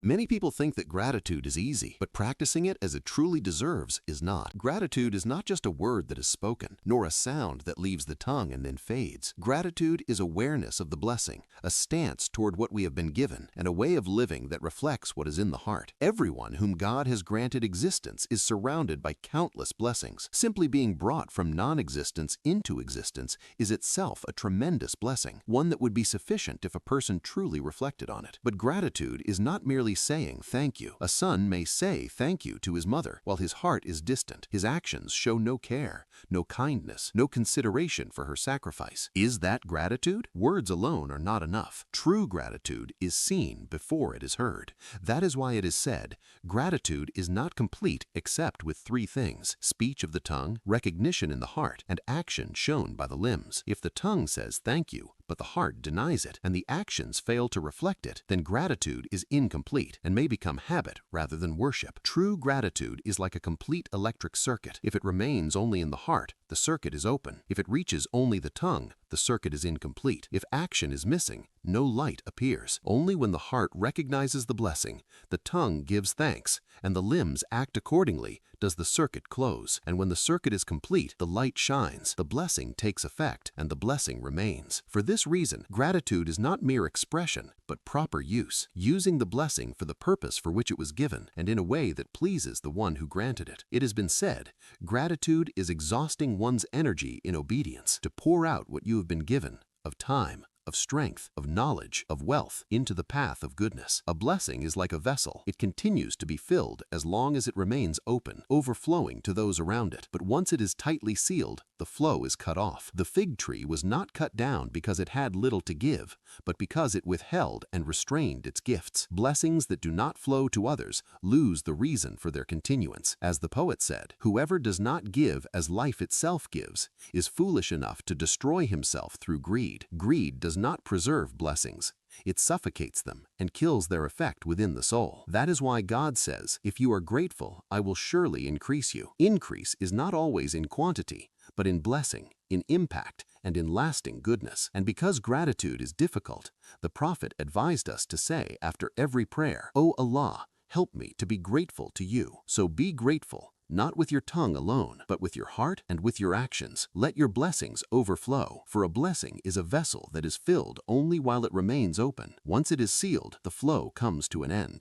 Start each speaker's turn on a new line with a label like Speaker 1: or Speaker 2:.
Speaker 1: Many people think that gratitude is easy, but practicing it as it truly deserves is not. Gratitude is not just a word that is spoken, nor a sound that leaves the tongue and then fades. Gratitude is awareness of the blessing, a stance toward what we have been given, and a way of living that reflects what is in the heart. Everyone whom God has granted existence is surrounded by countless blessings. Simply being brought from non-existence into existence is itself a tremendous blessing, one that would be sufficient if a person truly reflected on it. But gratitude is not merely saying thank you. A son may say thank you to his mother while his heart is distant. His actions show no care, no kindness, no consideration for her sacrifice. Is that gratitude? Words alone are not enough. True gratitude is seen before it is heard. That is why it is said, gratitude is not complete except with three things: speech of the tongue, recognition in the heart, and action shown by the limbs. If the tongue says thank you, but the heart denies it, and the actions fail to reflect it, then gratitude is incomplete and may become habit rather than worship. True gratitude is like a complete electric circuit. If it remains only in the heart, the circuit is open. If it reaches only the tongue, the circuit is incomplete. If action is missing, no light appears. Only when the heart recognizes the blessing, the tongue gives thanks, and the limbs act accordingly, does the circuit close. And when the circuit is complete, the light shines, the blessing takes effect, and the blessing remains. For this reason, gratitude is not mere expression, but proper use, using the blessing for the purpose for which it was given, and in a way that pleases the one who granted it. It has been said, gratitude is exhausting one's energy in obedience, to pour out what you have been given, of time, of strength, of knowledge, of wealth, into the path of goodness. A blessing is like a vessel. It continues to be filled as long as it remains open, overflowing to those around it. But once it is tightly sealed, the flow is cut off. The fig tree was not cut down because it had little to give, but because it withheld and restrained its gifts. Blessings that do not flow to others lose the reason for their continuance. As the poet said, "Whoever does not give as life itself gives is foolish enough to destroy himself through greed." Greed does not preserve blessings. It suffocates them and kills their effect within the soul. That is why God says, "If you are grateful, I will surely increase you." Increase is not always in quantity, but in blessing, in impact, and in lasting goodness. And because gratitude is difficult, the prophet advised us to say after every prayer, "O Allah, help me to be grateful to you." So be grateful, not with your tongue alone, but with your heart and with your actions. Let your blessings overflow, for a blessing is a vessel that is filled only while it remains open. Once it is sealed, the flow comes to an end.